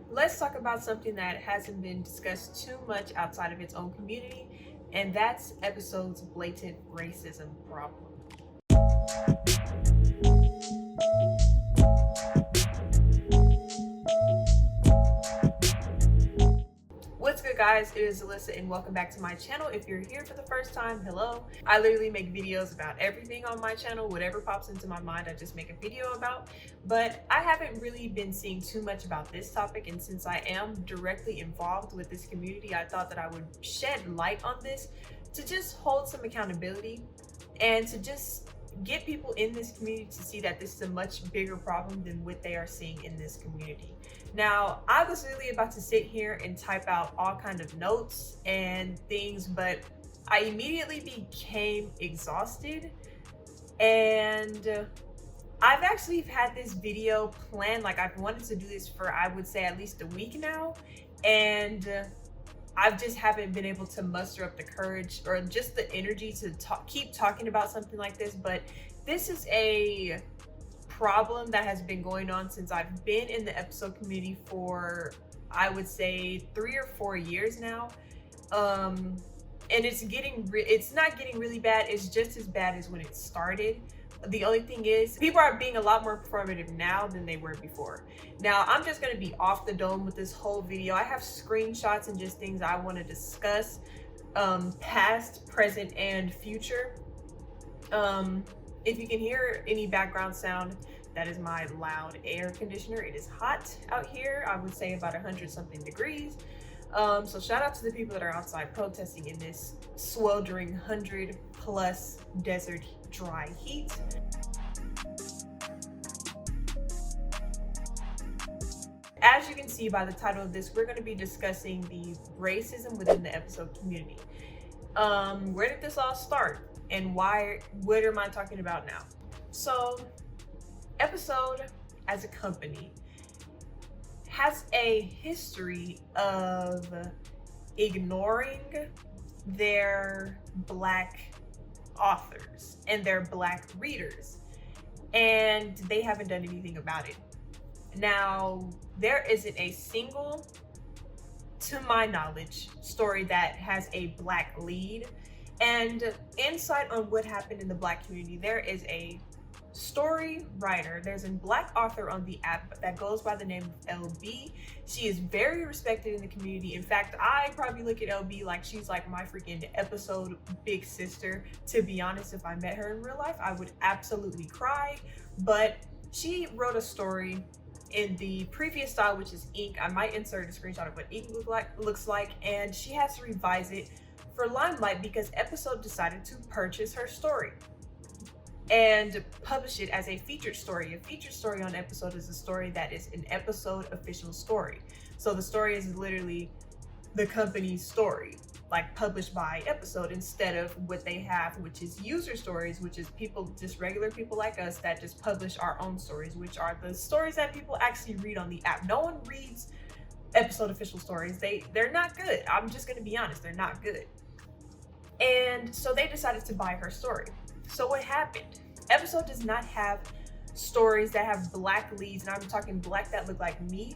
let's talk about something that hasn't been discussed too much outside of its own community, and that's episode's blatant racism problem. What's good, guys? It is Alyssa and welcome back to my channel. If you're here for the first time, hello. I literally make videos about everything on my channel. Whatever pops into my mind, I just make a video about. But I haven't really been seeing too much about this topic, and since I am directly involved with this community, I thought that I would shed light on this to just hold some accountability and to just get people in this community to see that this is a much bigger problem than what they are seeing in this community. Now, I was really about to sit here and type out all kind of notes and things, but I immediately became exhausted, and I've actually had this video planned. Like, I've wanted to do this for, I would say, at least a week now, and I just haven't been able to muster up the courage or just the energy to keep talking about something like this. But this is a problem that has been going on since I've been in the episode community for, I would say, 3 or 4 years now. And it's not getting really bad. It's just as bad as when it started. The only thing is, people are being a lot more performative now than they were before. Now, I'm just going to be off the dome with this whole video. I have screenshots and just things I want to discuss, past, present, and future. If you can hear any background sound, that is my loud air conditioner. It is hot out here. I would say about 100-something degrees. So shout out to the people that are outside protesting in this sweltering 100+ desert dry heat. As you can see by the title of this, we're going to be discussing the racism within the episode community. Where did this all start, and what am I talking about now? So, episode as a company has a history of ignoring their Black authors and their Black readers, and they haven't done anything about it. Now, there isn't a single, to my knowledge, story that has a Black lead. And insight on what happened in the Black community, there is a story writer, there's a Black author on the app that goes by the name of LB. She is very respected in the community. In fact, I probably look at LB like she's like my freaking episode big sister. To be honest, if I met her in real life, I would absolutely cry. But she wrote a story in the previous style, which is ink. I might insert a screenshot of what ink looks like, and she has to revise it for Limelight because Episode decided to purchase her story and publish it as a featured story. A featured story on Episode is a story that is an Episode official story. So the story is literally the company's story, like published by Episode, instead of what they have, which is user stories, which is people, just regular people like us that just publish our own stories, which are the stories that people actually read on the app. No one reads Episode official stories. They're not good. I'm just gonna be honest, they're not good. And so they decided to buy her story. So what happened? Episode does not have stories that have Black leads, and I'm talking Black that look like me.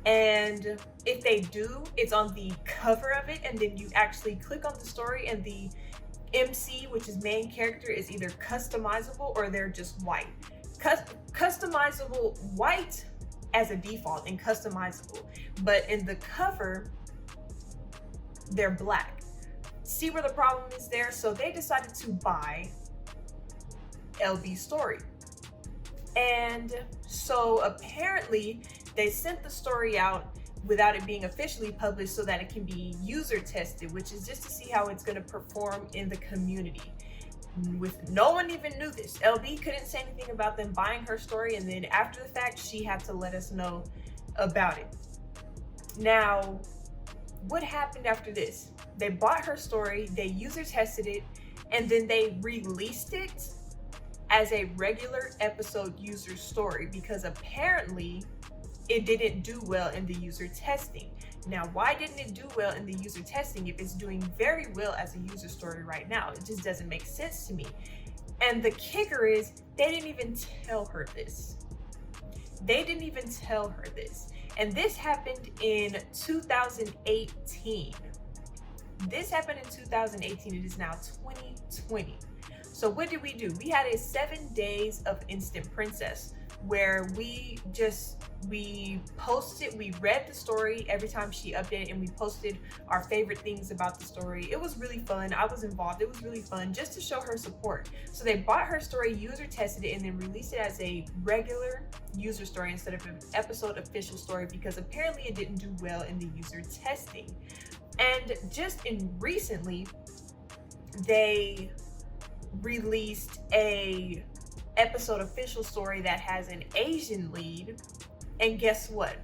And if they do, it's on the cover of it, and then you actually click on the story, and the MC, which is main character, is either customizable or they're just white. Customizable white as a default and customizable, but in the cover, they're Black. See where the problem is there? So they decided to buy LB's story. And so apparently they sent the story out without it being officially published so that it can be user tested, which is just to see how it's going to perform in the community. With no one even knew this. LB couldn't say anything about them buying her story, and then after the fact, she had to let us know about it. Now, what happened after this? They bought her story, they user tested it, and then they released it as a regular Episode user story because apparently it didn't do well in the user testing. Now, why didn't it do well in the user testing if it's doing very well as a user story right now? It just doesn't make sense to me. And the kicker is, they didn't even tell her this. They didn't even tell her this. And this happened in 2018. This happened in 2018. It is now 2020. So what did we do? We had a 7 days of Instant Princess where we posted, we read the story every time she updated, and we posted our favorite things about the story. It was really fun. I was involved. It was really fun just to show her support. So they bought her story, user tested it, and then released it as a regular user story instead of an episode official story, because apparently it didn't do well in the user testing. And just recently, they released a episode official story that has an Asian lead, and guess what?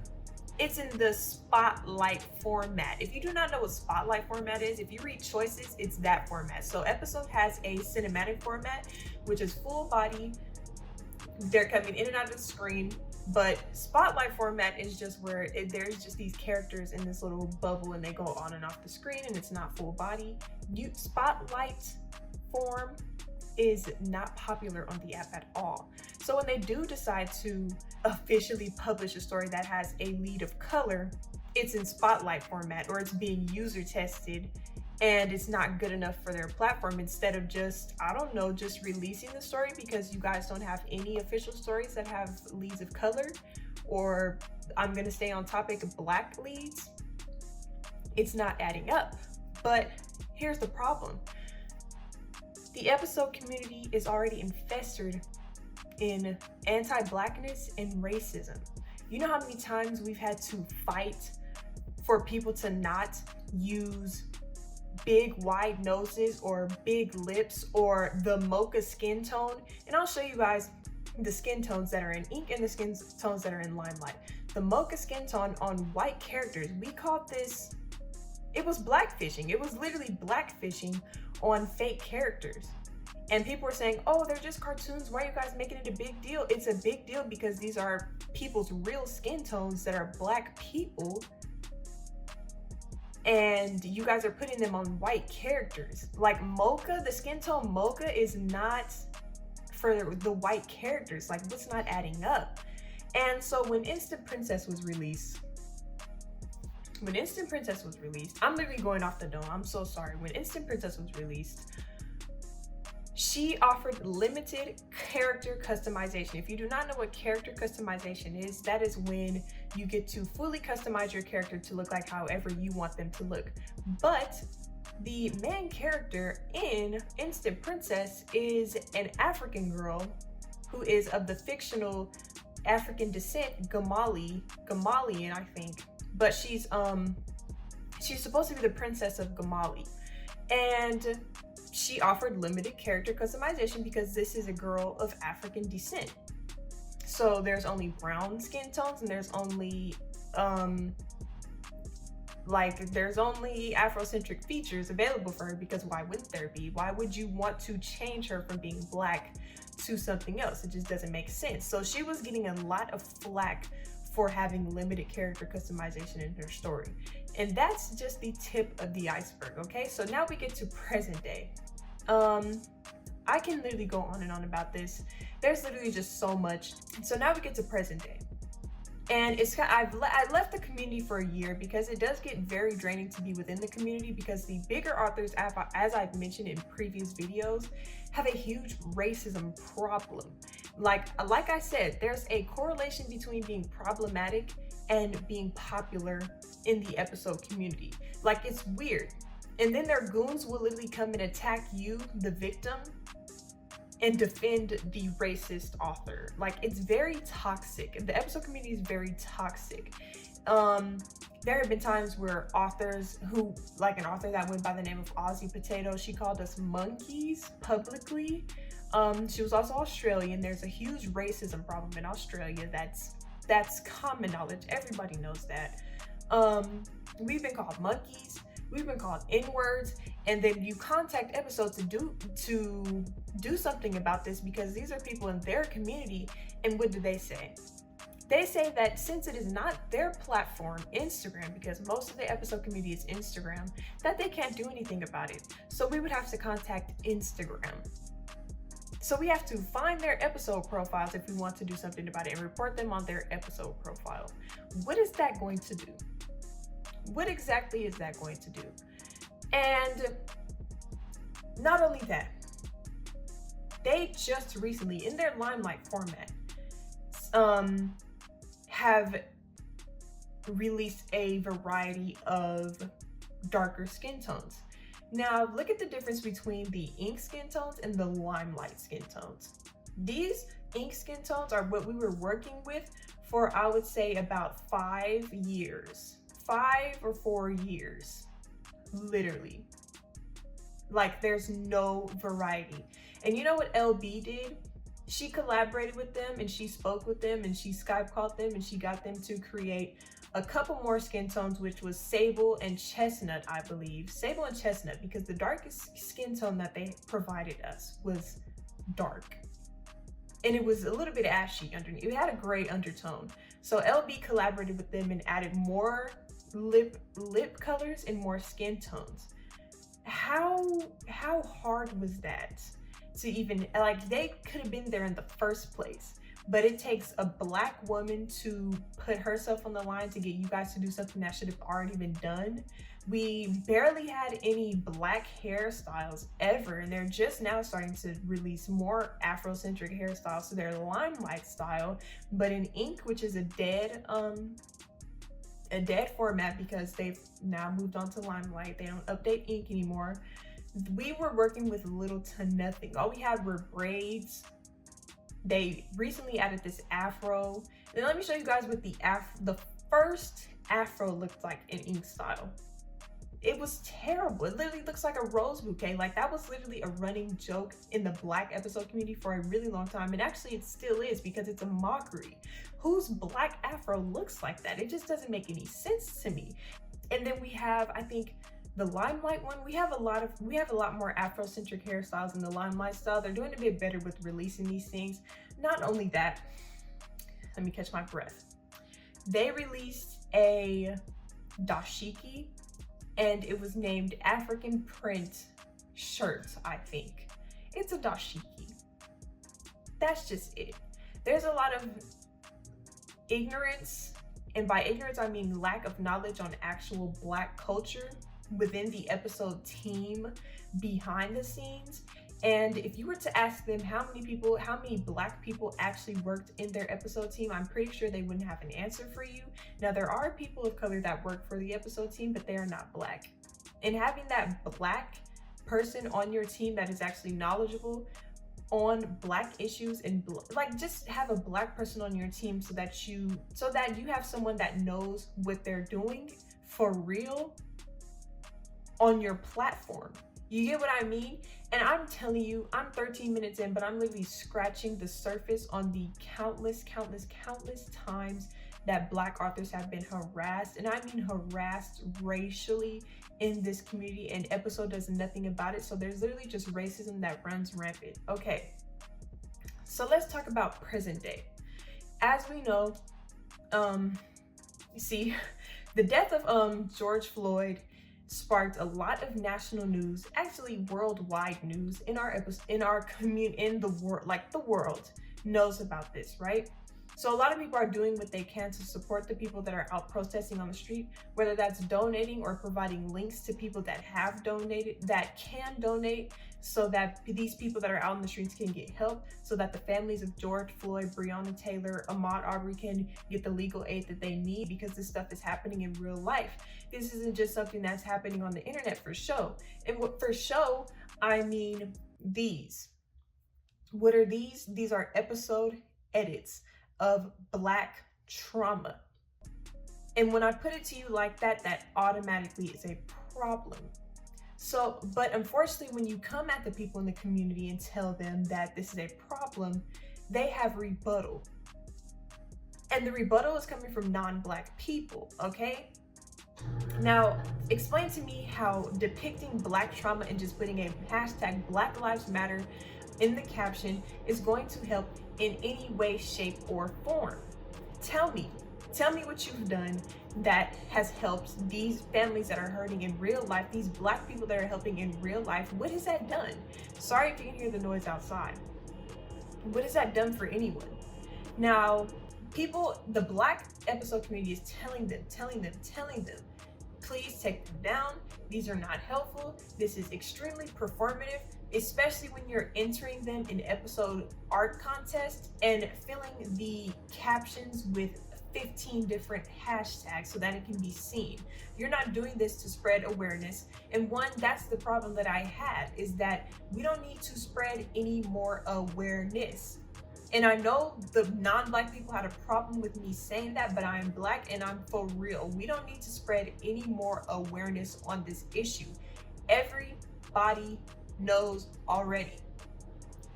It's in the spotlight format. If you do not know what spotlight format is, if you read choices, it's that format. So episode has a cinematic format, which is full body. They're coming in and out of the screen, but spotlight format is just where there's just these characters in this little bubble and they go on and off the screen, and it's not full body. Spotlight form is not popular on the app at all. So when they do decide to officially publish a story that has a lead of color, it's in spotlight format, or it's being user tested and it's not good enough for their platform, instead of just, I don't know, just releasing the story because you guys don't have any official stories that have leads of color, or I'm gonna stay on topic of black leads. It's not adding up. But here's the problem. The episode community is already infested in anti-blackness and racism. You know how many times we've had to fight for people to not use big wide noses or big lips or the mocha skin tone? And I'll show you guys the skin tones that are in ink and the skin tones that are in limelight. The mocha skin tone on white characters, we called this, it was blackfishing. It was literally blackfishing on fake characters. And people were saying, oh, they're just cartoons. Why are you guys making it a big deal? It's a big deal because these are people's real skin tones that are black people. And you guys are putting them on white characters. Like mocha, the skin tone mocha is not for the white characters. Like, what's not adding up? And so when Instant Princess was released, I'm literally going off the dome. I'm so sorry. When Instant Princess was released, she offered limited character customization. If you do not know what character customization is, that is when you get to fully customize your character to look like however you want them to look. But the main character in Instant Princess is an African girl who is of the fictional African descent, 𝙀𝙀𝙀𝙀, I think. But she's supposed to be the princess of 𝙀𝙀𝙀, and she offered limited character customization because this is a girl of African descent. So there's only brown skin tones, and there's only there's only Afrocentric features available for her, because why wouldn't there be? Why would you want to change her from being black to something else? It just doesn't make sense. So she was getting a lot of flack for having limited character customization in her story. And that's just the tip of the iceberg, okay? So now we get to present day. I can literally go on and on about this. There's literally just so much. So now we get to present day. And I left the community for a year because it does get very draining to be within the community, because the bigger authors, as I've mentioned in previous videos, have a huge racism problem. Like I said, there's a correlation between being problematic and being popular in the episode community. Like, it's weird. And then their goons will literally come and attack you, the victim, and defend the racist author. Like, it's very toxic. The episode community is very toxic. There have been times where authors who, like an author that went by the name of Aussie Potato, she called us monkeys publicly. She was also Australian. There's a huge racism problem in Australia. That's common knowledge. Everybody knows that. We've been called monkeys. We've been called N-words. And then you contact episodes to do something about this, because these are people in their community. And what do they say? They say that since it is not their platform, Instagram, because most of the episode community is Instagram, that they can't do anything about it. So we would have to contact Instagram So we have to find their episode profiles if we want to do something about it and report them on their episode profile. What is that going to do? What exactly is that going to do? And not only that, they just recently, in their Limelight format, have released a variety of darker skin tones. Now, look at the difference between the ink skin tones and the Limelight skin tones. These ink skin tones are what we were working with for, I would say, about 5 years. 5 or 4 years, literally. Like, there's no variety. And you know what LB did? She collaborated with them and she spoke with them and she Skype called them and she got them to create a couple more skin tones, which was Sable and Chestnut, I believe. Sable and Chestnut, because the darkest skin tone that they provided us was dark. And it was a little bit ashy underneath. It had a gray undertone. So LB collaborated with them and added more lip colors and more skin tones. How hard was that to even, like, they could have been there in the first place, but it takes a Black woman to put herself on the line to get you guys to do something that should have already been done. We barely had any Black hairstyles ever, and they're just now starting to release more Afrocentric hairstyles to their Limelight style, but in ink, which is a dead format because they've now moved on to Limelight. They don't update ink anymore. We were working with little to nothing. All we had were braids. They recently added this afro. And let me show you guys what the first afro looked like in ink style. It was terrible. It literally looks like a rose bouquet. Like, that was literally a running joke in the Black episode community for a really long time. And actually it still is, because it's a mockery. Whose Black afro looks like that? It just doesn't make any sense to me. And then we have, I think, the Limelight one. We have a lot more Afrocentric hairstyles in the Limelight style. They're doing a bit better with releasing these things. Not only that, let me catch my breath. They released a dashiki, and it was named African Print Shirt, I think. It's a dashiki. That's just it. There's a lot of ignorance, and by ignorance I mean lack of knowledge on actual Black culture within the episode team behind the scenes. And if you were to ask them how many Black people actually worked in their episode team, I'm pretty sure they wouldn't have an answer for you. Now, there are people of color that work for the episode team, but they are not Black. And having that Black person on your team that is actually knowledgeable on Black issues, and like, just have a Black person on your team so that you have someone that knows what they're doing for real on your platform. You get what I mean? And I'm telling you, I'm 13 minutes in, but I'm literally scratching the surface on the countless times that Black authors have been harassed. And I mean harassed racially in this community, and episode does nothing about it. So there's literally just racism that runs rampant. Okay, so let's talk about present day. As we know, the death of George Floyd sparked a lot of national news, actually worldwide news in our community, in the world. Like, the world knows about this, right? So a lot of people are doing what they can to support the people that are out protesting on the street, whether that's donating or providing links to people that have donated, that can donate, so that these people that are out in the streets can get help, so that the families of George Floyd, Breonna Taylor, Ahmaud Arbery can get the legal aid that they need, because this stuff is happening in real life. This isn't just something that's happening on the internet for show. And what for show, I mean these. What are these? These are episode edits of Black trauma. And when I put it to you like that, that automatically is a problem. So, but unfortunately, when you come at the people in the community and tell them that this is a problem, they have rebuttal. And the rebuttal is coming from non-Black people, okay? Now, explain to me how depicting Black trauma and just putting a hashtag Black Lives Matter in the caption is going to help in any way, shape, or form. Tell me what you've done that has helped these families that are hurting in real life, these Black people that are helping in real life. What has that done? Sorry if you can hear the noise outside. What has that done for anyone? Now, people, the Black episode community is telling them, please take them down. These are not helpful. This is extremely performative, especially when you're entering them in episode art contest and filling the captions with 15 different hashtags so that it can be seen. You're not doing this to spread awareness. And one, that's the problem that I had, is that we don't need to spread any more awareness. And I know the non-Black people had a problem with me saying that, but I am Black and I'm for real. We don't need to spread any more awareness on this issue. Everybody knows already.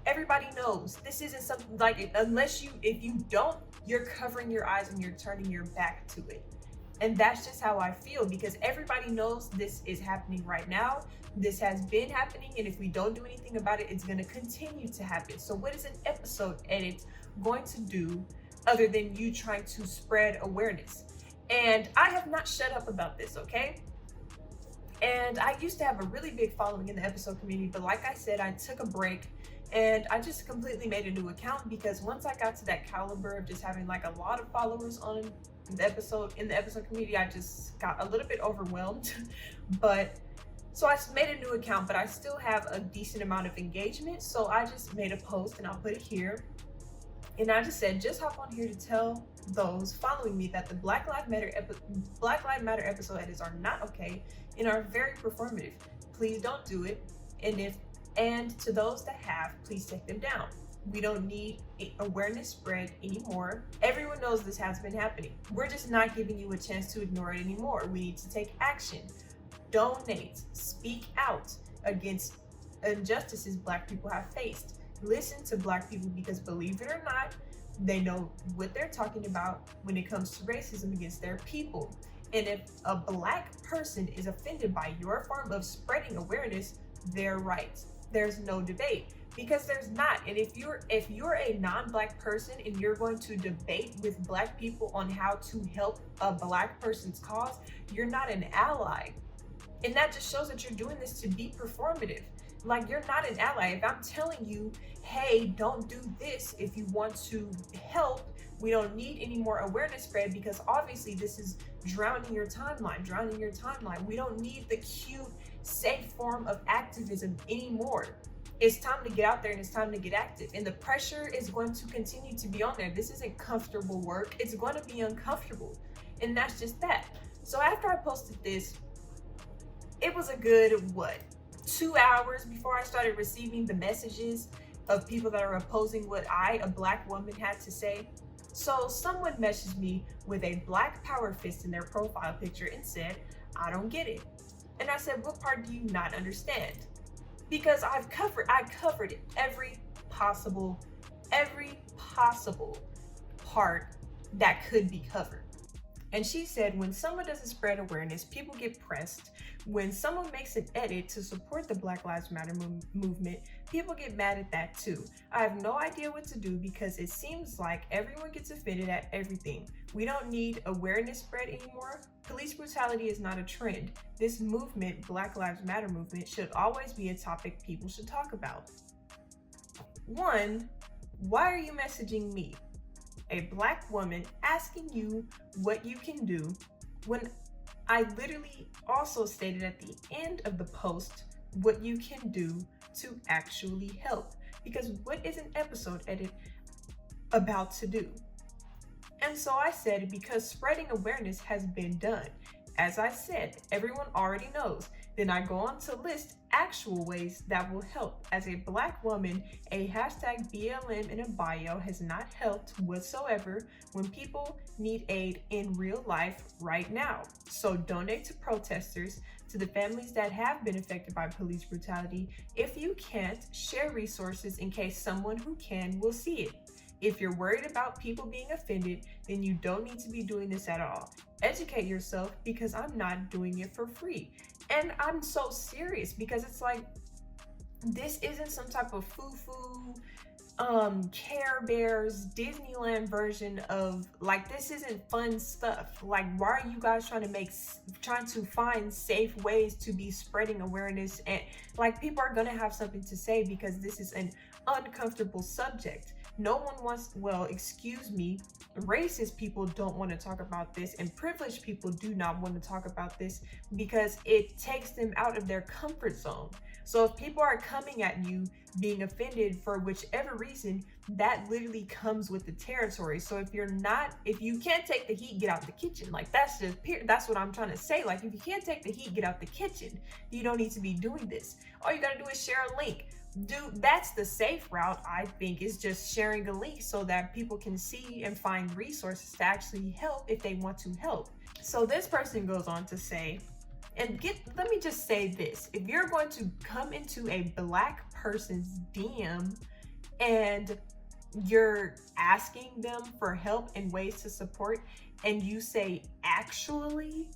Everybody knows. This isn't something like, if you don't, you're covering your eyes and you're turning your back to it. And that's just how I feel, because everybody knows this is happening right now. This has been happening, and if we don't do anything about it, it's going to continue to happen. So what is an episode edit going to do other than you trying to spread awareness? And I have not shut up about this, okay? And I used to have a really big following in the episode community, but like I said, I took a break and I just completely made a new account, because once I got to that caliber of just having like a lot of followers on the episode community, I just got a little bit overwhelmed. So I made a new account, but I still have a decent amount of engagement. So I just made a post and I'll put it here. And I just said, just hop on here to tell those following me that the Black Lives Matter episode edits are not okay and are very performative. Please don't do it. And to those that have, please take them down. We don't need awareness spread anymore. Everyone knows this has been happening. We're just not giving you a chance to ignore it anymore. We need to take action. Donate, speak out against injustices Black people have faced. Listen to Black people, because believe it or not, they know what they're talking about when it comes to racism against their people. And if a Black person is offended by your form of spreading awareness, they're right. There's no debate, because there's not. And if you're a non-Black person and you're going to debate with Black people on how to help a Black person's cause, you're not an ally. And that just shows that you're doing this to be performative. Like, you're not an ally. If I'm telling you, hey, don't do this if you want to help, we don't need any more awareness spread, because obviously this is drowning your timeline. We don't need the cute, safe form of activism anymore. It's time to get out there and it's time to get active. And the pressure is going to continue to be on there. This isn't comfortable work. It's going to be uncomfortable. And that's just that. So after I posted this, it was a good, 2 hours before I started receiving the messages of people that are opposing what I, a Black woman, had to say. So someone messaged me with a Black power fist in their profile picture and said, I don't get it. And I said, what part do you not understand? Because I covered it, every possible part that could be covered. And she said, when someone doesn't spread awareness, people get pressed. When someone makes an edit to support the Black Lives Matter movement, people get mad at that too. I have no idea what to do, because it seems like everyone gets offended at everything. We don't need awareness spread anymore. Police brutality is not a trend. This movement, Black Lives Matter movement, should always be a topic people should talk about. 1, why are you messaging me, a Black woman, asking you what you can do, when I literally also stated at the end of the post what you can do to actually help? Because what is an episode edit about to do? And so I said, because spreading awareness has been done. As I said, everyone already knows. Then I go on to list actual ways that will help. As a Black woman, a hashtag BLM in a bio has not helped whatsoever when people need aid in real life right now. So donate to protesters, to the families that have been affected by police brutality. If you can't, share resources in case someone who can will see it. If you're worried about people being offended, then you don't need to be doing this at all. Educate yourself, because I'm not doing it for free. And I'm so serious, because it's like, this isn't some type of foo-foo, Care Bears, Disneyland version of, like, this isn't fun stuff. Like, why are you guys trying to find safe ways to be spreading awareness? And like, people are gonna have something to say, because this is an uncomfortable subject. No one wants, well, excuse me, racist people don't want to talk about this, and privileged people do not want to talk about this because it takes them out of their comfort zone. So if people are coming at you being offended for whichever reason, that literally comes with the territory. So if you can't take the heat, get out the kitchen. Like, that's what I'm trying to say. Like, if you can't take the heat, get out the kitchen. You don't need to be doing this. All you gotta do is share a link. That's the safe route, I think, is just sharing a link so that people can see and find resources to actually help if they want to help. So this person goes on to say, let me just say this: if you're going to come into a Black person's DM and you're asking them for help and ways to support, and you say actually,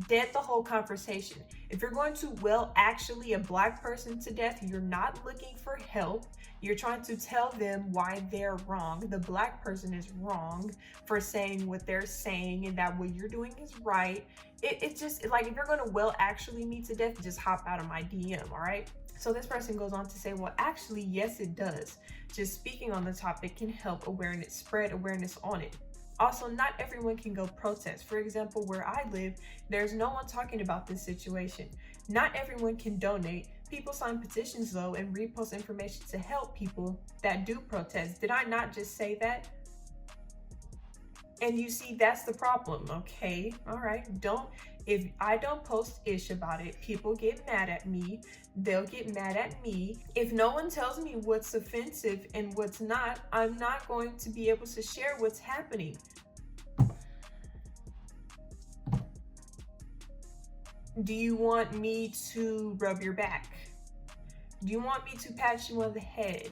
dead the whole conversation. If you're going to actually a Black person to death, you're not looking for help. You're trying to tell them why they're wrong. The Black person is wrong for saying what they're saying, and that what you're doing is right. It's just like, if you're going to actually me to death, just hop out of my DM, all right? So this person goes on to say, well, actually, yes, it does. Just speaking on the topic can help spread awareness on it. Also, not everyone can go protest. For example, where I live, there's no one talking about this situation. Not everyone can donate. People sign petitions though and repost information to help people that do protest. Did I not just say that? And you see, that's the problem, okay? All right, if I don't post ish about it, people get mad at me. They'll get mad at me. If no one tells me what's offensive and what's not, I'm not going to be able to share what's happening. Do you want me to rub your back? Do you want me to pat you on the head?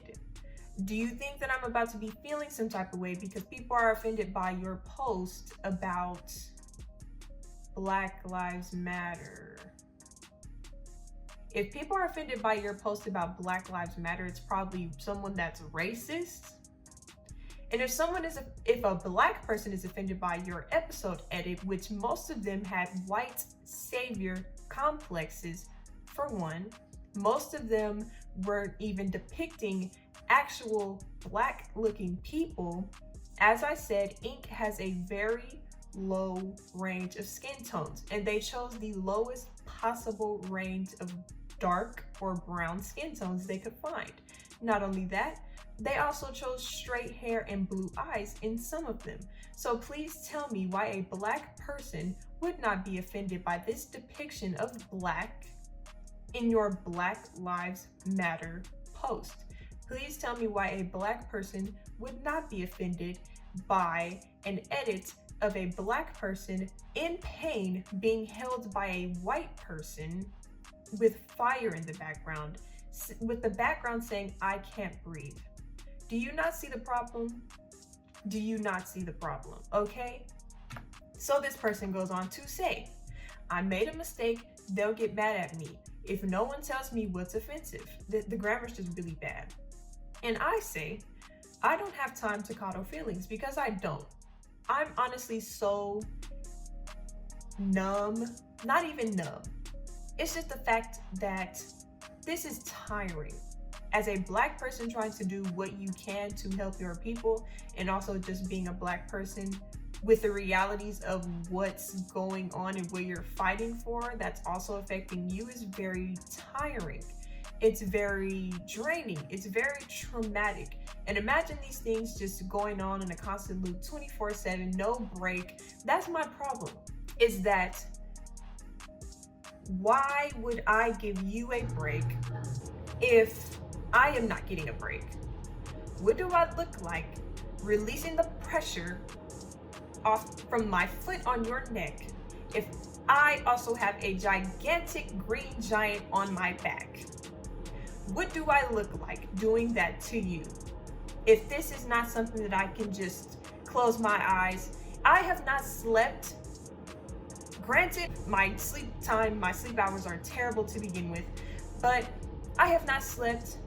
Do you think that I'm about to be feeling some type of way because people are offended by your post about Black Lives Matter? If people are offended by your post about Black Lives Matter, it's probably someone that's racist. And if a Black person is offended by your episode edit, which most of them had white savior complexes, for one, most of them weren't even depicting actual Black looking people. As I said, ink has a very low range of skin tones, and they chose the lowest possible range of dark or brown skin tones they could find. Not only that, they also chose straight hair and blue eyes in some of them. So please tell me why a Black person would not be offended by this depiction of Black in your Black Lives Matter post. Please tell me why a Black person would not be offended by an edit of a Black person in pain being held by a white person with fire in the background, with the background saying, "I can't breathe." Do you not see the problem? Do you not see the problem? Okay? So this person goes on to say, I made a mistake. They'll get mad at me if no one tells me what's offensive. The grammar's just really bad. And I say, I don't have time to coddle feelings, because I don't. I'm honestly so numb, not even numb. It's just the fact that this is tiring. As a Black person trying to do what you can to help your people, and also just being a Black person with the realities of what's going on and what you're fighting for, that's also affecting you, is very tiring. It's very draining. It's very traumatic. And imagine these things just going on in a constant loop, 24/7, no break. That's my problem, is that why would I give you a break if I am not getting a break? What do I look like releasing the pressure off from my foot on your neck if I also have a gigantic green giant on my back? What do I look like doing that to you? If this is not something that I can just close my eyes. I have not slept. Granted, my sleep hours are terrible to begin with, but I have not slept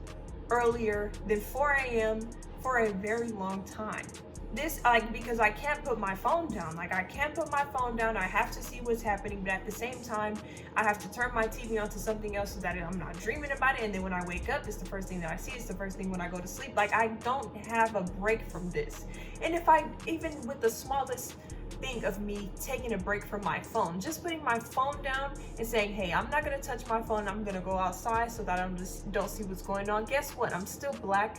earlier than 4 a.m. for a very long time. This, like, because I can't put my phone down. Like, I can't put my phone down. I have to see what's happening, but at the same time, I have to turn my TV on to something else so that I'm not dreaming about it. And then when I wake up, it's the first thing that I see. It's the first thing when I go to sleep. Like, I don't have a break from this. And if I, even with the smallest thing of me taking a break from my phone, just putting my phone down and saying, hey, I'm not gonna touch my phone. I'm gonna go outside so that I just don't see what's going on. Guess what? I'm still Black.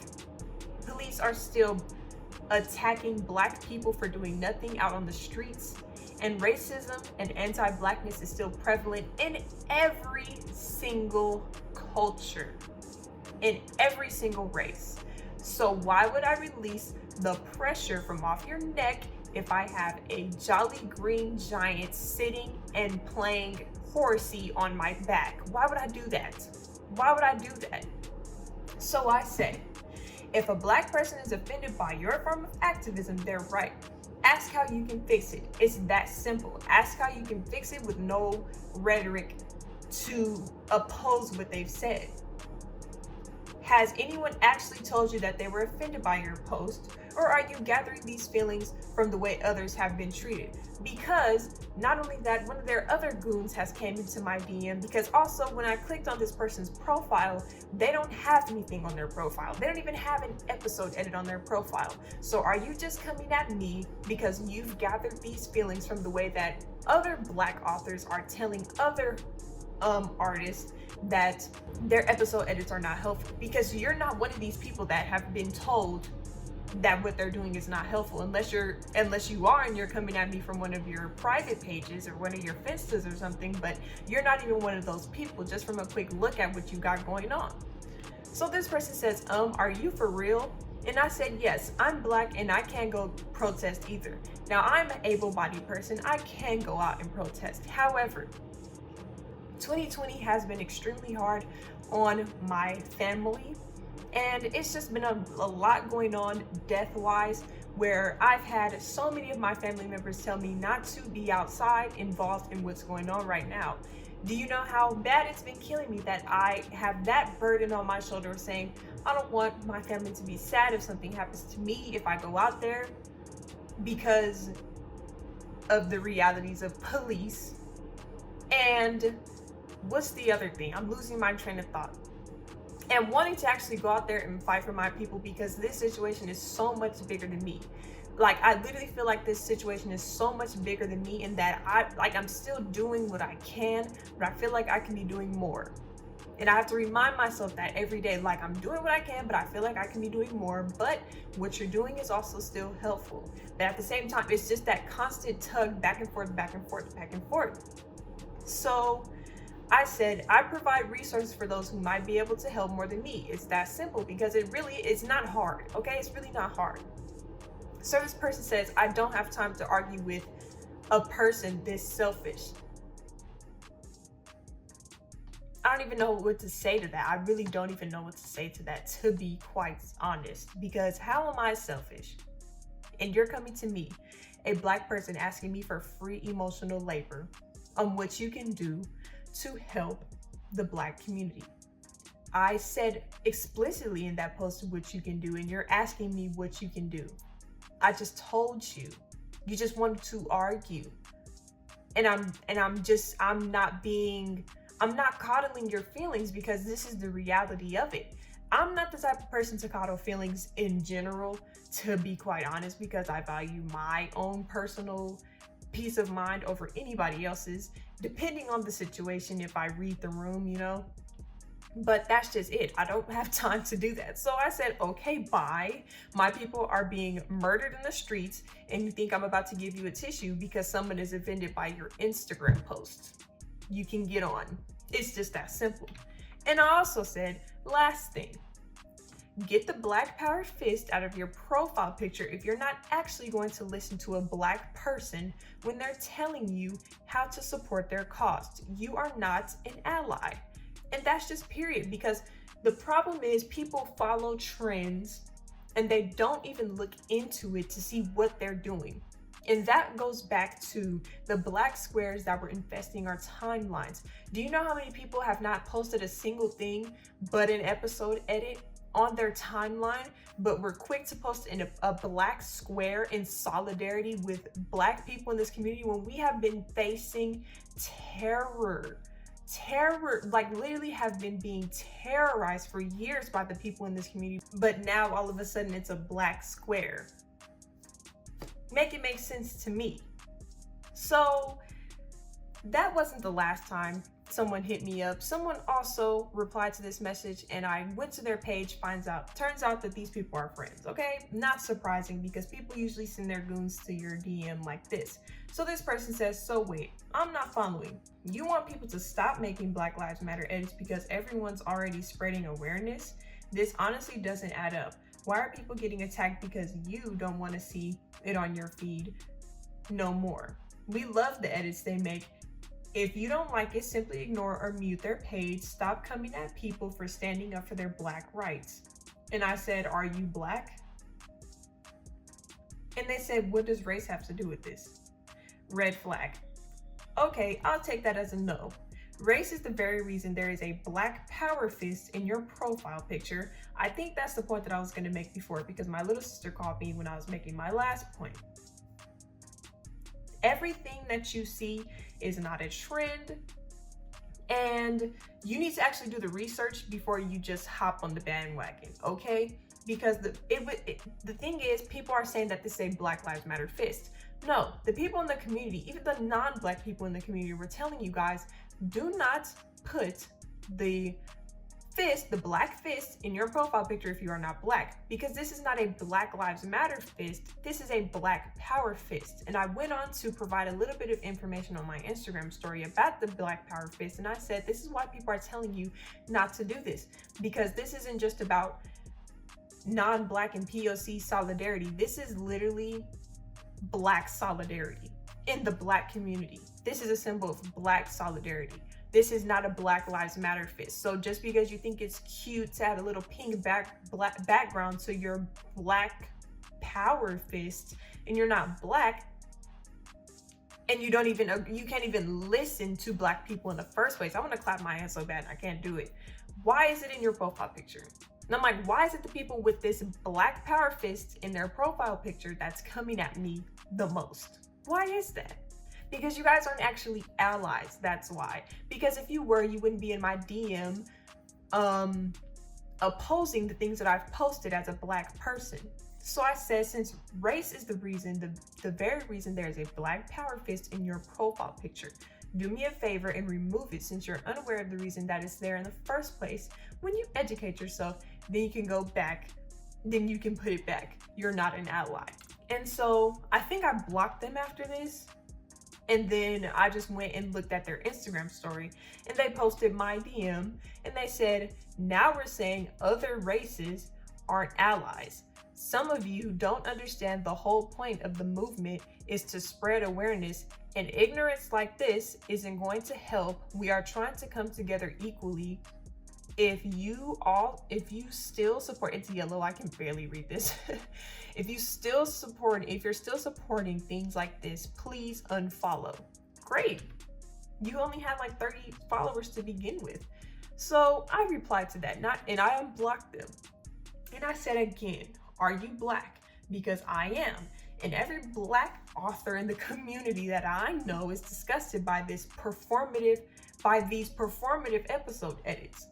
Police are still attacking Black people for doing nothing out on the streets, and racism and anti-Blackness is still prevalent in every single culture, in every single race. So why would I release the pressure from off your neck if I have a jolly green giant sitting and playing horsey on my back? Why would I do that? Why would I do that? So I say, if a Black person is offended by your form of activism, they're right. Ask how you can fix it. It's that simple. Ask how you can fix it with no rhetoric to oppose what they've said. Has anyone actually told you that they were offended by your post? Or are you gathering these feelings from the way others have been treated? Because not only that, one of their other goons has came into my DM, because also when I clicked on this person's profile, they don't have anything on their profile. They don't even have an episode edit on their profile. So are you just coming at me because you've gathered these feelings from the way that other Black authors are telling other artists that their episode edits are not helpful? Because you're not one of these people that have been told that what they're doing is not helpful, unless you are and you're coming at me from one of your private pages or one of your Finstas or something. But you're not even one of those people, just from a quick look at what you got going on. So this person says, are you for real? And I said, yes, I'm Black and I can't go protest either. Now, I'm an able-bodied person. I can go out and protest. However, 2020 has been extremely hard on my family, and it's just been a lot going on death-wise, where I've had so many of my family members tell me not to be outside involved in what's going on right now. Do you know how bad it's been killing me that I have that burden on my shoulder saying, I don't want my family to be sad if something happens to me if I go out there, because of the realities of police. And what's the other thing? I'm losing my train of thought. And wanting to actually go out there and fight for my people, because this situation is so much bigger than me. Like, I literally feel like this situation is so much bigger than me, and that I'm still doing what I can, but I feel like I can be doing more. And I have to remind myself that every day, like, I'm doing what I can, but I feel like I can be doing more. But what you're doing is also still helpful. But at the same time, it's just that constant tug back and forth, back and forth, back and forth. So I said, I provide resources for those who might be able to help more than me. It's that simple, because it's not hard, okay? It's really not hard. So this person says, I don't have time to argue with a person this selfish. I don't even know what to say to that. I really don't even know what to say to that, to be quite honest, because how am I selfish? And you're coming to me, a Black person, asking me for free emotional labor on what you can do to help the Black community. I said explicitly in that post what you can do, and you're asking me what you can do. I just told you. You just wanted to argue. And I'm not coddling your feelings, because this is the reality of it. I'm not the type of person to coddle feelings in general, to be quite honest, because I value my own personal peace of mind over anybody else's, depending on the situation, if I read the room, you know. But that's just it. I don't have time to do that. So I said, okay, bye. My people are being murdered in the streets, and you think I'm about to give you a tissue because someone is offended by your Instagram post. You can get on. It's just that simple. And I also said, last thing, get the Black powered fist out of your profile picture if you're not actually going to listen to a Black person when they're telling you how to support their cause. You are not an ally. And that's just period, because the problem is people follow trends and they don't even look into it to see what they're doing. And that goes back to the Black squares that were infesting our timelines. Do you know how many people have not posted a single thing but an episode edit? on their timeline, but we're quick to post in a black square in solidarity with Black people in this community when we have been facing terror, like literally have been being terrorized for years by the people in this community, but now all of a sudden it's a black square. Make it make sense to me. So that wasn't the last time someone hit me up. Someone also replied to this message, and I went to their page, turns out that these people are friends. Okay, not surprising because people usually send their goons to your DM like this. So this person says, so wait, I'm not following. You want people to stop making Black Lives Matter edits because everyone's already spreading awareness? This honestly doesn't add up. Why are people getting attacked because you don't want to see it on your feed no more? We love the edits they make. If you don't like it, simply ignore or mute their page. Stop coming at people for standing up for their Black rights. And I said, are you Black? And they said, what does race have to do with this? Red flag. Okay, I'll take that as a no. Race is the very reason there is a Black power fist in your profile picture. I think that's the point that I was going to make before, because my little sister called me when I was making my last point. Everything that you see is not a trend, and you need to actually do the research before you just hop on the bandwagon, okay? Because the thing is, people are saying that this is a Black Lives Matter fist. No, the people in the community, even the non-Black people in the community, were telling you guys, do not put the fist, the Black fist, in your profile picture if you are not Black, because this is not a Black Lives Matter fist, this is a Black power fist. And I went on to provide a little bit of information on my Instagram story about the Black power fist, and I said this is why people are telling you not to do this, because this isn't just about non-Black and POC solidarity. This is literally Black solidarity in the Black community. This is a symbol of Black solidarity. This is not a Black Lives Matter fist. So just because you think it's cute to add a little pink background to your Black power fist, and you're not Black, and you can't even listen to Black people in the first place. I want to clap my hands so bad I can't do it. Why is it in your profile picture? And I'm like, why is it the people with this Black power fist in their profile picture that's coming at me the most? Why is that? Because you guys aren't actually allies, that's why. Because if you were, you wouldn't be in my DM opposing the things that I've posted as a Black person. So I said, since race is the reason, the very reason there is a Black power fist in your profile picture, do me a favor and remove it, since you're unaware of the reason that it's there in the first place. When you educate yourself, then you can go back, then you can put it back. You're not an ally. And so I think I blocked them after this. And then I just went and looked at their Instagram story, and they posted my DM, and they said, now we're saying other races aren't allies. Some of you don't understand the whole point of the movement is to spread awareness, and ignorance like this isn't going to help. We are trying to come together equally. If you're still support, it's yellow, I can barely read this. If you're still supporting things like this, please unfollow. Great. You only have like 30 followers to begin with. So I replied to that, and I unblocked them. And I said again, are you Black? Because I am. And every Black author in the community that I know is disgusted by these performative episode edits.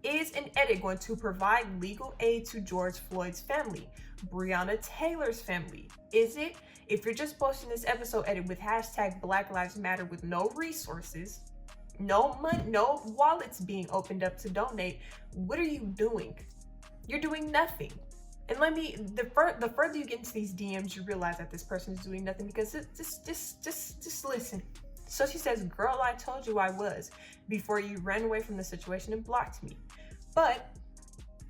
Is an edit going to provide legal aid to George Floyd's family, Breonna Taylor's family? Is it? If you're just posting this episode edit with hashtag Black Lives Matter with no resources, no money, no wallets being opened up to donate, what are you doing? You're doing nothing. And the further you get into these DMs, you realize that this person is doing nothing, because just listen. So she says, girl, I told you I was before you ran away from the situation and blocked me. But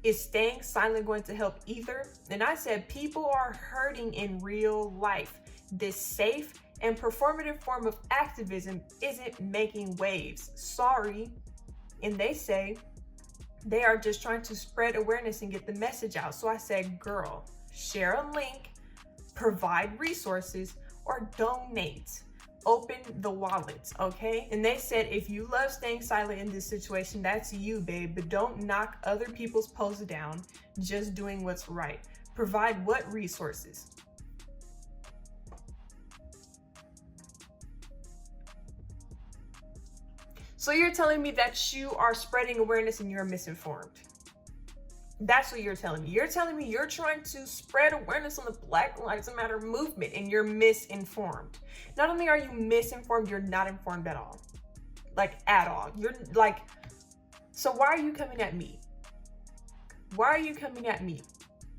is staying silent going to help either? And I said, people are hurting in real life. This safe and performative form of activism isn't making waves. Sorry. And they say they are just trying to spread awareness and get the message out. So I said, girl, share a link, provide resources, or donate. open the wallets, okay? And they said, if you love staying silent in this situation, that's you, babe, but don't knock other people's posts down, just doing what's right. Provide what resources? So you're telling me that you are spreading awareness and you're misinformed. That's what you're telling me. You're telling me you're trying to spread awareness on the Black Lives Matter movement and you're misinformed. Not only are you misinformed, you're not informed at all. Like, at all. You're like, so why are you coming at me? Why are you coming at me?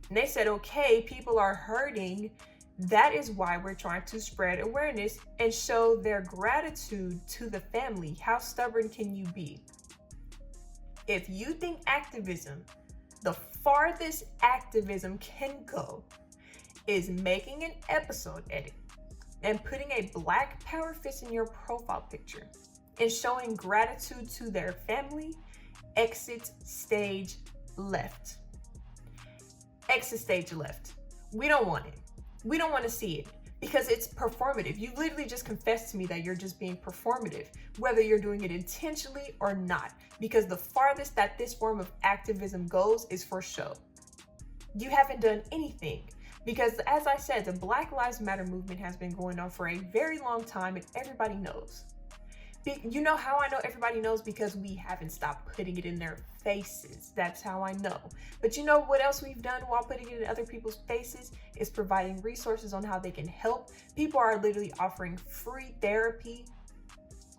And they said, okay, people are hurting. That is why we're trying to spread awareness and show their gratitude to the family. How stubborn can you be? If you think activism, the farthest activism can go is making an episode edit and putting a black power fist in your profile picture and showing gratitude to their family, exit stage left. Exit stage left. We don't want it. We don't want to see it because it's performative. You literally just confessed to me that you're just being performative, whether you're doing it intentionally or not, because the farthest that this form of activism goes is for show. You haven't done anything because, as I said, the Black Lives Matter movement has been going on for a very long time and everybody knows. You know how I know everybody knows? Because we haven't stopped putting it in their faces. That's how I know. But you know what else we've done while putting it in other people's faces is providing resources on how they can help. People are literally offering free therapy.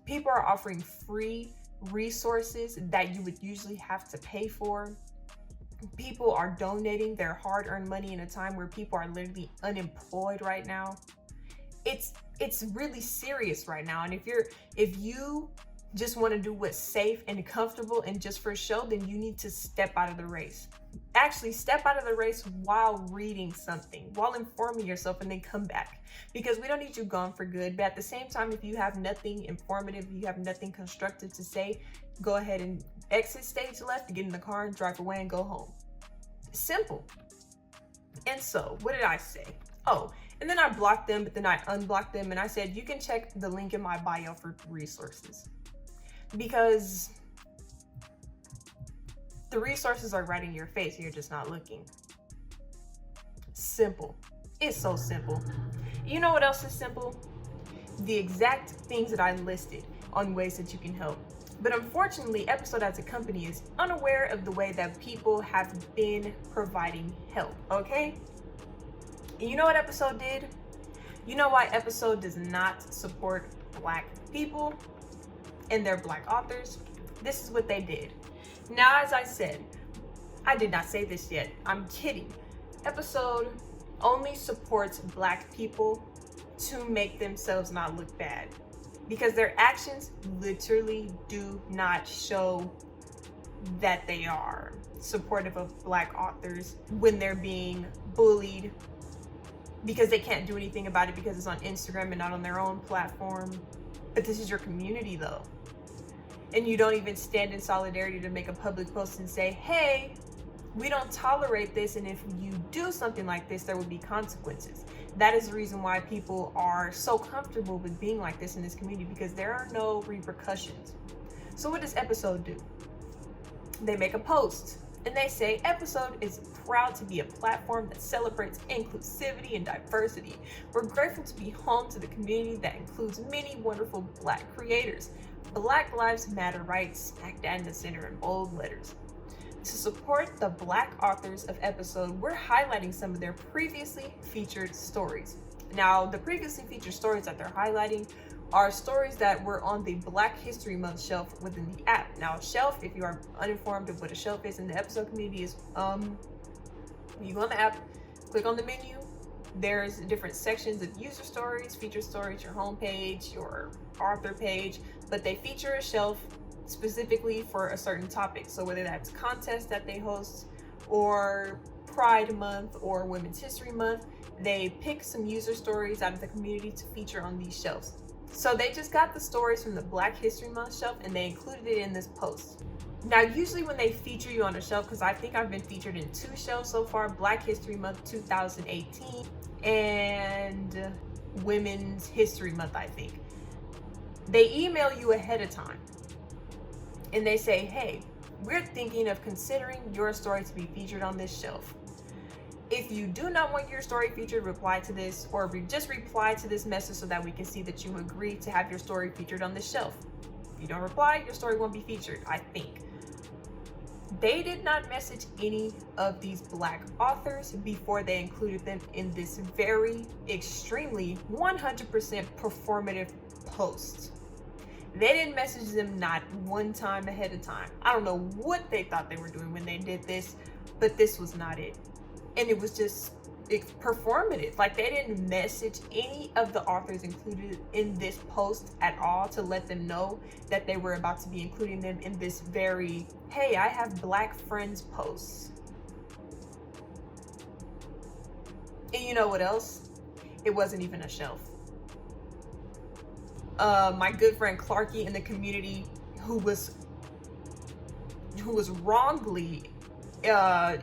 People are offering free resources that you would usually have to pay for. People are donating their hard-earned money in a time where people are literally unemployed right now. It's really serious right now. And if you just want to do what's safe and comfortable and just for show, then you need to step out of the race. Actually, step out of the race while reading something, while informing yourself, and then come back. Because we don't need you gone for good. But at the same time, if you have nothing informative, you have nothing constructive to say, go ahead and exit stage left, get in the car and drive away and go home. Simple. And so, what did I say? Oh, and then I blocked them, but then I unblocked them, and I said, you can check the link in my bio for resources. Because the resources are right in your face, you're just not looking. Simple. It's so simple. You know what else is simple? The exact things that I listed on ways that you can help. But unfortunately, Episode as a company is unaware of the way that people have been providing help, okay? And you know what Episode did? You know why Episode does not support Black people and their Black authors? This is what they did. Now, as I said, I did not say this yet. I'm kidding. Episode only supports Black people to make themselves not look bad, because their actions literally do not show that they are supportive of Black authors when they're being bullied, because they can't do anything about it because it's on Instagram and not on their own platform. But this is your community though. And you don't even stand in solidarity to make a public post and say, hey, we don't tolerate this, and if you do something like this, there will be consequences. That is the reason why people are so comfortable with being like this in this community, because there are no repercussions. So what does Episode do? They make a post and they say, Episode is proud to be a platform that celebrates inclusivity and diversity. We're grateful to be home to the community that includes many wonderful Black creators. Black Lives Matter writes smack dab in the center in bold letters. To support the Black authors of Episode, we're highlighting some of their previously featured stories. Now, the previously featured stories that they're highlighting are stories that were on the Black History Month shelf within the app. Now, shelf, if you are uninformed of what a shelf is in the Episode community, is you go on the app, click on the menu, there's different sections of user stories, featured stories, your homepage, your author page, but they feature a shelf specifically for a certain topic. So whether that's contests that they host, or Pride Month, or Women's History Month, they pick some user stories out of the community to feature on these shelves. So they just got the stories from the Black History Month shelf and they included it in this post. Now, usually when they feature you on a shelf, because I think I've been featured in 2 shelves so far, Black History Month 2018 and Women's History Month, I think. They email you ahead of time and they say, hey, we're thinking of considering your story to be featured on this shelf. If you do not want your story featured, reply to this, or just reply to this message so that we can see that you agree to have your story featured on this shelf. If you don't reply, your story won't be featured, I think. They did not message any of these Black authors before they included them in this very extremely 100% performative post. They didn't message them not one time ahead of time. I don't know what they thought they were doing when they did this, but this was not it. And it was just performative. Like, they didn't message any of the authors included in this post at all to let them know that they were about to be including them in this very, hey, I have Black friends post. And you know what else? It wasn't even a shelf. My good friend 𝙪𝙀𝙀 in the community, who was wrongly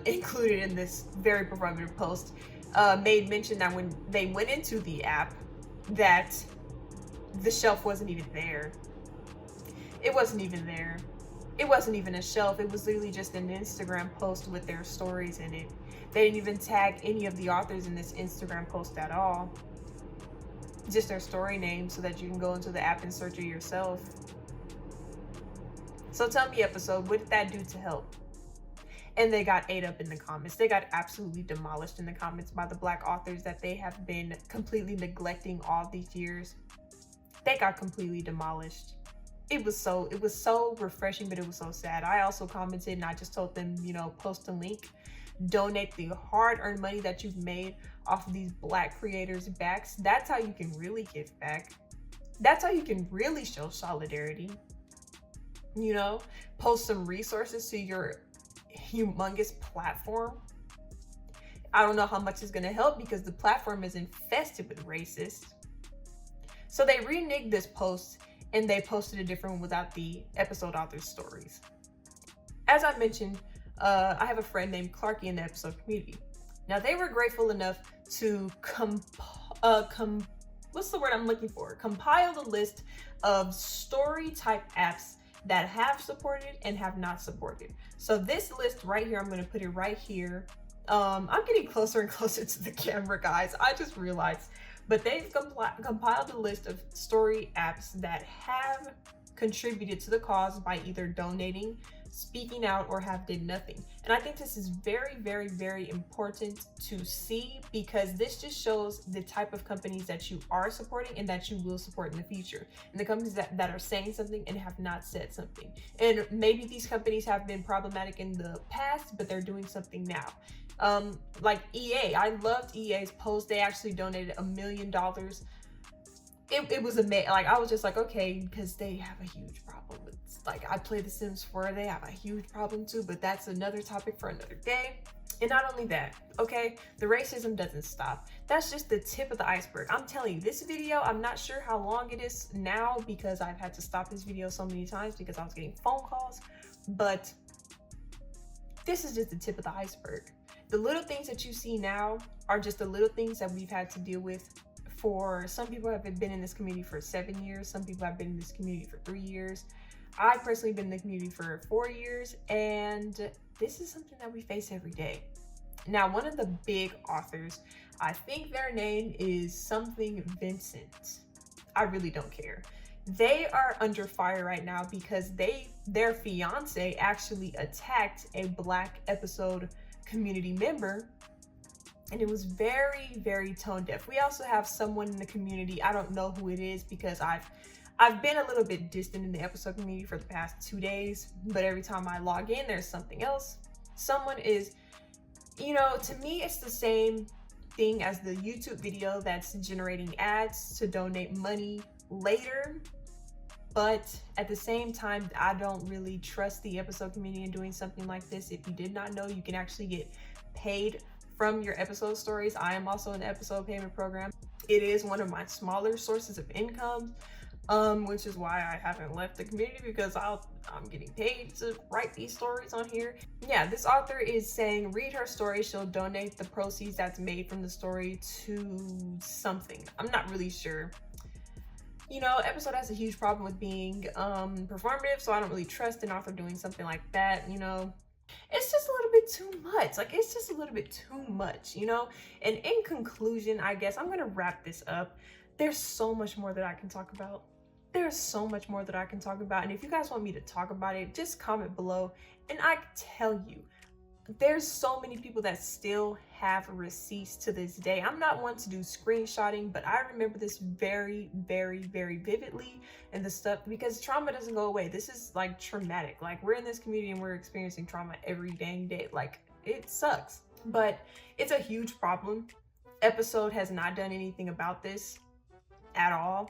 included in this very performative post, made mention that when they went into the app, that the shelf wasn't even there. It wasn't even there. It wasn't even a shelf. It was literally just an Instagram post with their stories in it. They didn't even tag any of the authors in this Instagram post at all. Just their story name so that you can go into the app and search it yourself. So tell me, episode, what did that do to help? And they got ate up in the comments. They got absolutely demolished in the comments by the Black authors that they have been completely neglecting all these years. They got completely demolished. It was so refreshing, but it was so sad. I also commented and I just told them, you know, post a link, donate the hard-earned money that you've made off of these Black creators' backs. That's how you can really give back. That's how you can really show solidarity. You know, post some resources to your humongous platform. I don't know how much is going to help because the platform is infested with racists. So they reneged this post and they posted a different one without the episode author's stories. As I mentioned, I have a friend named 𝙪𝙀𝙀 in the episode community. Now, they were grateful enough to what's the word I'm looking for? Compile the list of story type apps that have supported and have not supported. So this list right here, I'm going to put it right here. I'm getting closer and closer to the camera, guys. I just realized. But they've compiled a list of story apps that have contributed to the cause by either donating, speaking out, or have did nothing. And I think this is very, very, very important to see, because this just shows the type of companies that you are supporting and that you will support in the future, and the companies that are saying something and have not said something. And maybe these companies have been problematic in the past, but they're doing something now. Like EA, I loved EA's post. They actually donated $1 million. It was amazing. Like, I was just like, okay, because they have a huge problem with, like, I play The Sims 4, they have a huge problem too, but that's another topic for another day. And not only that, okay, the racism doesn't stop. That's just the tip of the iceberg. I'm telling you, this video, I'm not sure how long it is now because I've had to stop this video so many times because I was getting phone calls, but this is just the tip of the iceberg. The little things that you see now are just the little things that we've had to deal with. For some people have been in this community for 7 years. Some people have been in this community for 3 years. I personally been in the community for 4 years, and this is something that we face every day. Now, one of the big authors, I think their name is something Vincent. I really don't care. They are under fire right now because their fiance actually attacked a Black episode community member. And it was very, very tone deaf. We also have someone in the community, I don't know who it is because I've been a little bit distant in the episode community for the past 2 days, but every time I log in, there's something else. Someone is, you know, to me, it's the same thing as the YouTube video that's generating ads to donate money later. But at the same time, I don't really trust the episode community in doing something like this. If you did not know, you can actually get paid from your episode stories. I am also in the episode payment program. It is one of my smaller sources of income, which is why I haven't left the community, because I'm getting paid to write these stories on here. Yeah, this author is saying, read her story. She'll donate the proceeds that's made from the story to something. I'm not really sure. You know, episode has a huge problem with being performative, so I don't really trust an author doing something like that. You know, it's just a little bit too much. Like, it's just a little bit too much, you know? And in conclusion, I guess I'm gonna wrap this up. There's so much more that I can talk about. There's so much more that I can talk about. And if you guys want me to talk about it, just comment below. And I tell you, there's so many people that still have receipts to this day. I'm not one to do screenshotting, but I remember this very, very, very vividly, and the stuff, because trauma doesn't go away. This is like traumatic. Like, we're in this community and we're experiencing trauma every dang day. Like, it sucks, but it's a huge problem. Episode has not done anything about this at all.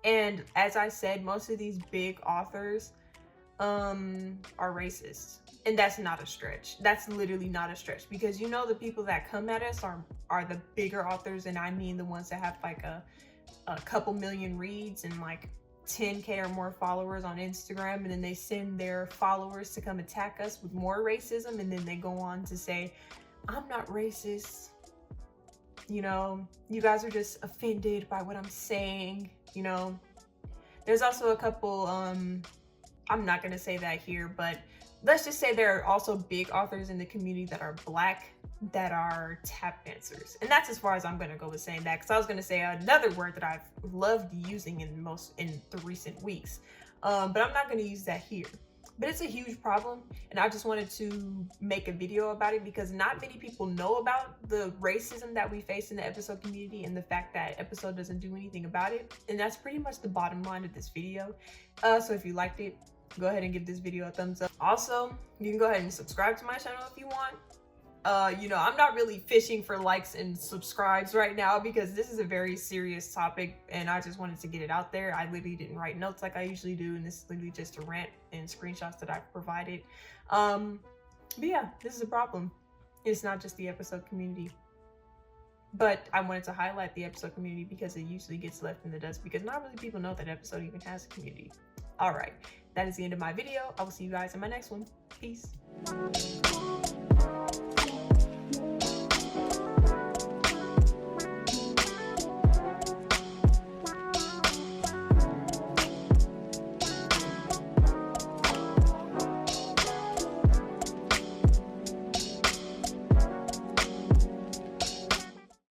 And as I said, most of these big authors are racist. And that's not a stretch. That's literally not a stretch, because you know the people that come at us are the bigger authors, and I mean the ones that have like a couple million reads and like 10K or more followers on Instagram, and then they send their followers to come attack us with more racism, and then they go on to say, I'm not racist. You know, you guys are just offended by what I'm saying, you know. There's also a couple, I'm not gonna say that here, but let's just say there are also big authors in the community that are Black, that are tap dancers. And that's as far as I'm gonna go with saying that, because I was gonna say another word that I've loved using in the recent weeks. But I'm not gonna use that here. But it's a huge problem, and I just wanted to make a video about it because not many people know about the racism that we face in the episode community and the fact that episode doesn't do anything about it. And that's pretty much the bottom line of this video. So if you liked it, go ahead and give this video a thumbs up. Also, you can go ahead and subscribe to my channel if you want. You know, I'm not really fishing for likes and subscribes right now because this is a very serious topic and I just wanted to get it out there. I literally didn't write notes like I usually do, and this is literally just a rant and screenshots that I've provided. But yeah, this is a problem. It's not just the episode community. But I wanted to highlight the episode community because it usually gets left in the dust because not really people know that episode even has a community. All right, that is the end of my video. I will see you guys in my next one. Peace.